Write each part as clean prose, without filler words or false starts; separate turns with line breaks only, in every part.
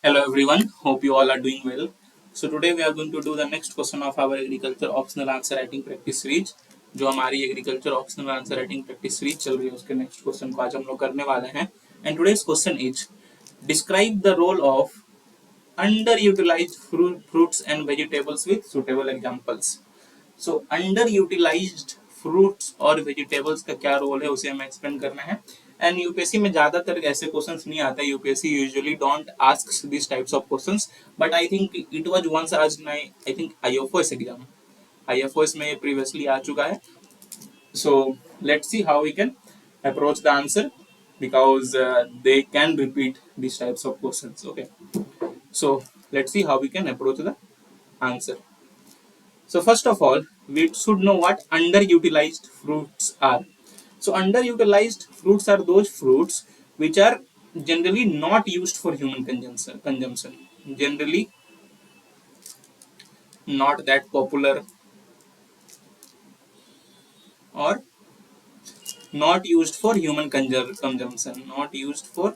Hello everyone, hope you all are doing well. So today we are going to do the next question of our agriculture optional answer writing practice series. जो हमारी agriculture optional answer writing practice series चल रही है उसके next question को आज हम लोग करने वाले हैं. And today's question is describe the role of underutilized fruits and vegetables with suitable examples. So underutilized fruits और वेजिटेबल्स का क्या रोल है उसे हमें एक्सप्लेन करना है. एंड यूपीएससी में ज्यादातर ऐसे क्वेश्चंस नहीं आते. UPSC usually don't ask this types of questions, but I think it was once आज I think IFOS exam. IFOS में प्रीवियसली आ चुका है. So let's see how we can approach the answer because they can repeat these types of questions. Okay, so let's see how we can approach the answer. So first of all, we should know what underutilized fruits are. So underutilized fruits are those fruits which are generally not used for human consumption. Generally not that popular or not used for human consumption. Not used for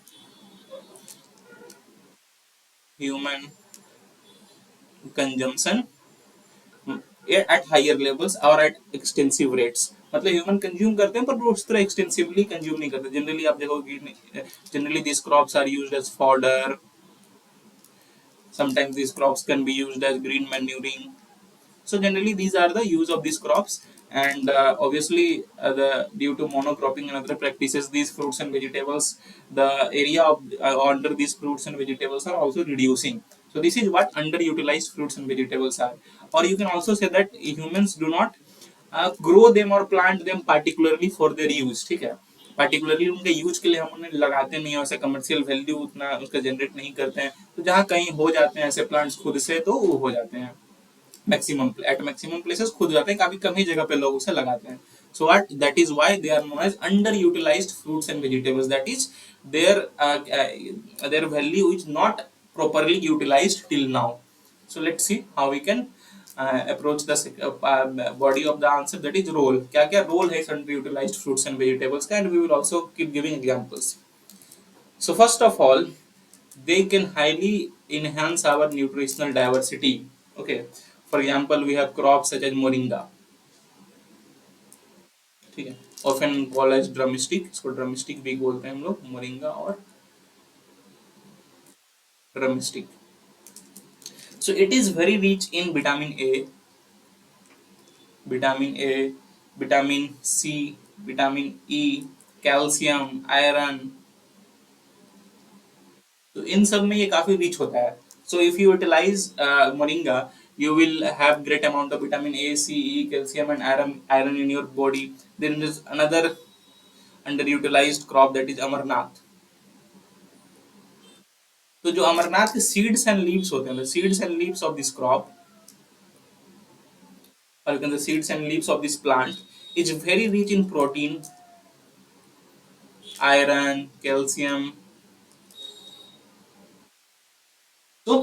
human consumption at higher levels or at extensive rates. मतलब human consume करते हैं पर वो उस तरह extensively consume नहीं करते. Generally आप देखोगे generally these crops are used as fodder. Sometimes these crops can be used as green manuring. So generally these are the use of these crops, and obviously due to monocropping and other practices, these fruits and vegetables, the area of under these fruits and vegetables are also reducing. So this is what underutilized fruits and vegetables are. Or you can also say that humans do not grow them or plant them particularly for their use. ठीक है, particularly उनके use के लिए हम उन्हें लगाते नहीं है, वैसे कमर्शियल वैल्यू उतना उसका जनरेट नहीं करते हैं. तो जहाँ कहीं हो जाते हैं ऐसे प्लांट्स खुद से, तो वो हो जाते हैं मैक्सिमम एट मैक्सिमम प्लेसेस खुद जाते हैं. काफी कम ही जगह पे लोग उसे लगाते हैं. So what that is why they are known as underutilized fruits and vegetables. That is their value is not properly utilized till now. So let's see how we can approach the body of the answer, that is role. क्या क्या role है underutilized fruits and vegetables का, and we will also keep giving examples. So first of all, they can highly enhance our nutritional diversity. Okay, for example we have crops such as moringa. ठीक है, often called as drumstick. इसको drumstick भी बोलते हैं हम लोग, moringa और drumstick. So it is very rich in vitamin A, vitamin A, vitamin C, vitamin E, calcium, iron. तो इन सब में ये काफी रिच होता है. So if you utilize moringa, you will have great amount of vitamin A, C, E, calcium and iron in your body. Then there is another underutilized crop, that is amarnath. तो जो अमरनाथ के seeds and leaves होते हैं, seeds and leaves of this crop, or you can say seeds and leaves of this plant, is very rich in protein, iron, calcium. So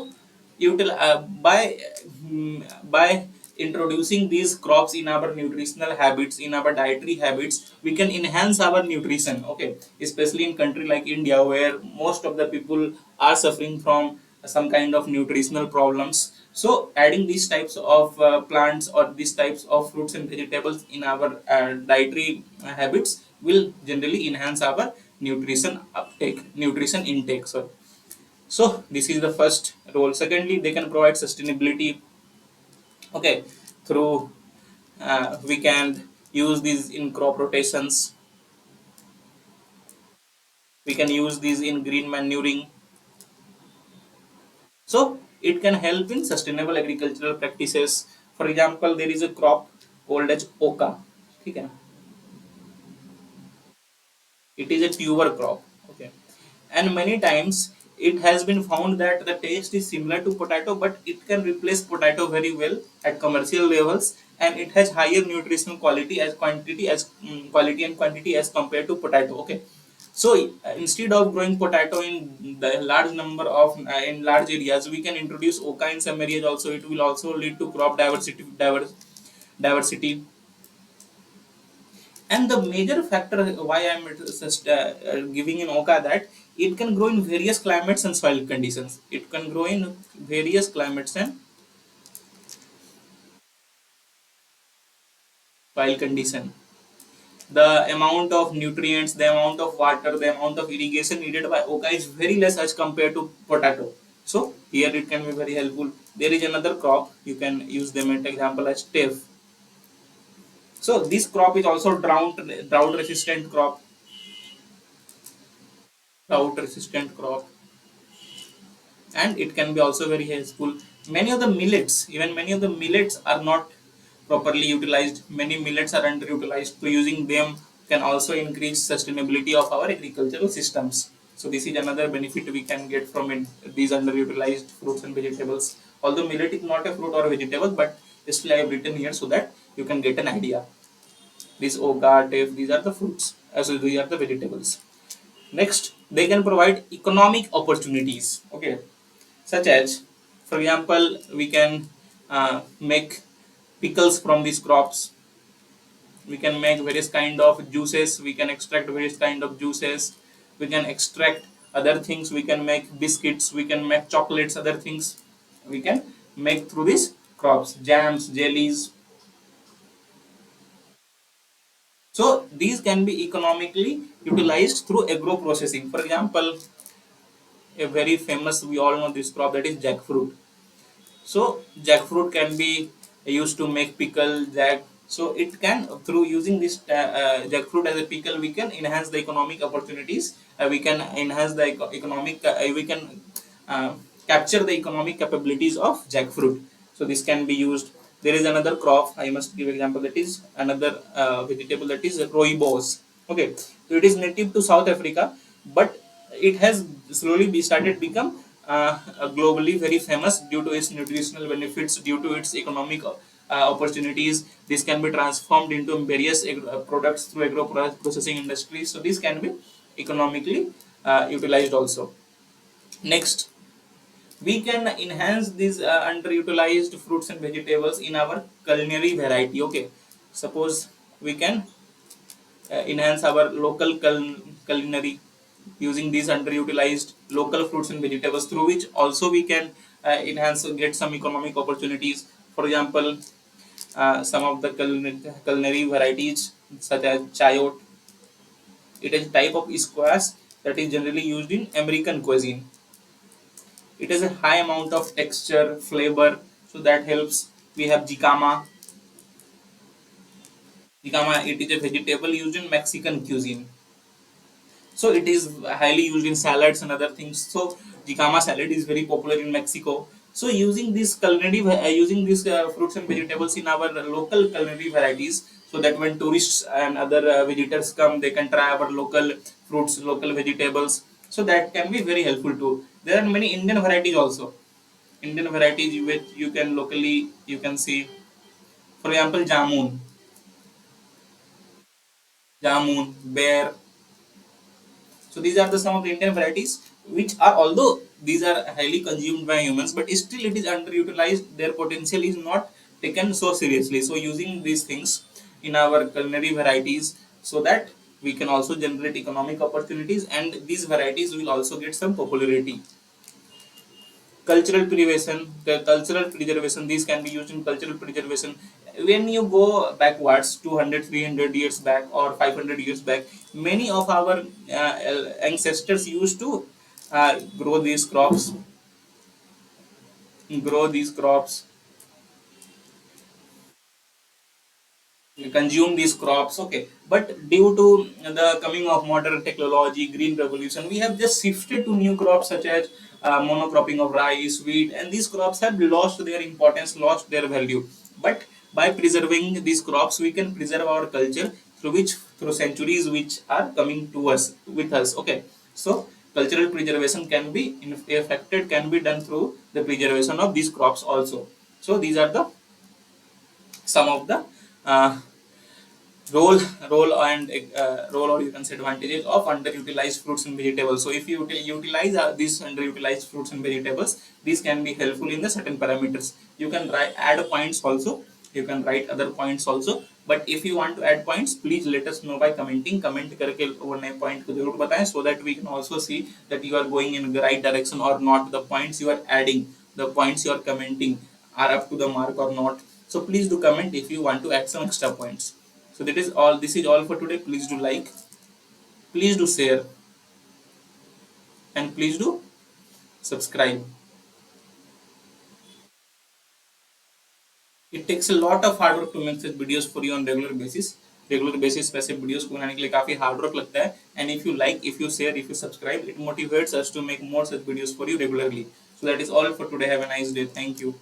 by introducing these crops in our nutritional habits, in our dietary habits, we can enhance our nutrition. Okay, especially in country like India, where most of the people are suffering from some kind of nutritional problems. So adding these types of plants or these types of fruits and vegetables in our dietary habits will generally enhance our nutrition intake. So this is the first role. Secondly, they can provide sustainability. Okay, through we can use these in crop rotations. We can use these in green manuring. So it can help in sustainable agricultural practices. For example, there is a crop called as oca. Okay, it is a tuber crop. Okay, and many times it has been found that the taste is similar to potato, but it can replace potato very well at commercial levels, and it has higher nutritional quality as quality and quantity as compared to potato. Okay, so instead of growing potato in the large number of in large areas, we can introduce oca in some areas also. It will also lead to crop diversity. And the major factor why I'm just giving in Oka that it can grow in various climates and soil conditions. It can grow in various climates and soil condition. The amount of nutrients, the amount of water, the amount of irrigation needed by Oka is very less as compared to potato. So here it can be very helpful. There is another crop you can use them as example as teff. So this crop is also drought resistant crop, drought resistant crop, and it can be also very helpful. Many of the millets, even many of the millets are not properly utilized. Many millets are underutilized. So using them can also increase sustainability of our agricultural systems. So this is another benefit we can get from it, these underutilized fruits and vegetables. Although millet is not a fruit or a vegetable, but still I have written here so that you can get an idea. These oga, teff, these are the fruits, as well these are the vegetables. Next, they can provide economic opportunities. Okay, such as, for example, we can make pickles from these crops. We can make various kind of juices. We can extract various kind of juices. We can extract other things. We can make biscuits. We can make chocolates. Other things we can make through these crops, jams, jellies. So these can be economically utilized through agro processing. For example, a very famous, we all know this crop, that is jackfruit. So jackfruit can be used to make pickle jack. So it can, through using this jackfruit as a pickle, we can enhance the economic opportunities. We can enhance the economic we can uh, capture the economic capabilities of jackfruit. So this can be used. There is another crop I must give example, that is another vegetable, that is rooibos. Okay, so it is native to South Africa, but it has slowly started become globally very famous due to its nutritional benefits, due to its economic opportunities. This can be transformed into various products through agro processing industries. So this can be economically utilized also. Next, we can enhance these underutilized fruits and vegetables in our culinary variety. Okay, suppose we can enhance our local culinary using these underutilized local fruits and vegetables, through which also we can enhance get some economic opportunities. For example, some of the culinary varieties such as chayote. It is a type of squash that is generally used in American cuisine. It has a high amount of texture flavor, so that helps. We have jicama. Jicama, it is a vegetable used in Mexican cuisine. So it is highly used in salads and other things. So jicama salad is very popular in Mexico. So using this culinary using these fruits and vegetables in our local culinary varieties, so that when tourists and other visitors come, they can try our local fruits, local vegetables. So that can be very helpful too. There are many Indian varieties also. Indian varieties which you can locally you can see. For example, jamun, bear. So these are the some of the Indian varieties which are, although these are highly consumed by humans, but still it is underutilized. Their potential is not taken so seriously. So using these things in our culinary varieties, so that we can also generate economic opportunities, and these varieties will also get some popularity. Cultural preservation, these can be used in cultural preservation. When you go backwards 200, 300 years back or 500 years back, many of our ancestors used to grow these crops, grow these crops consume these crops. Okay, but due to the coming of modern technology, green revolution, we have just shifted to new crops such as monocropping of rice, wheat, and these crops have lost their importance, lost their value. But by preserving these crops, we can preserve our culture, through which, through centuries which are coming to us with us. Okay, so cultural preservation can be affected, can be done through the preservation of these crops also. So these are the some of the uh, role role or you can say advantages of underutilized fruits and vegetables. So if you utilize these underutilized fruits and vegetables, these can be helpful in the certain parameters. You can add points also You can write other points also, but if you want to add points, please let us know by commenting. Comment करके वो नए point को जरूर बताएं, so that we can also see that you are going in the right direction or not. The points you are adding, the points you are commenting are up to the mark or not. So please do comment if you want to add some extra points. So that is all. This is all for today. Please do like, please do share, and please do subscribe. It takes a lot of hard work to make such videos for you on regular basis. Regular basis पे ऐसे videos को बनाने के लिए काफी hard work लगता है. And if you like, if you share, if you subscribe, it motivates us to make more such videos for you regularly. So that is all for today. Have a nice day. Thank you.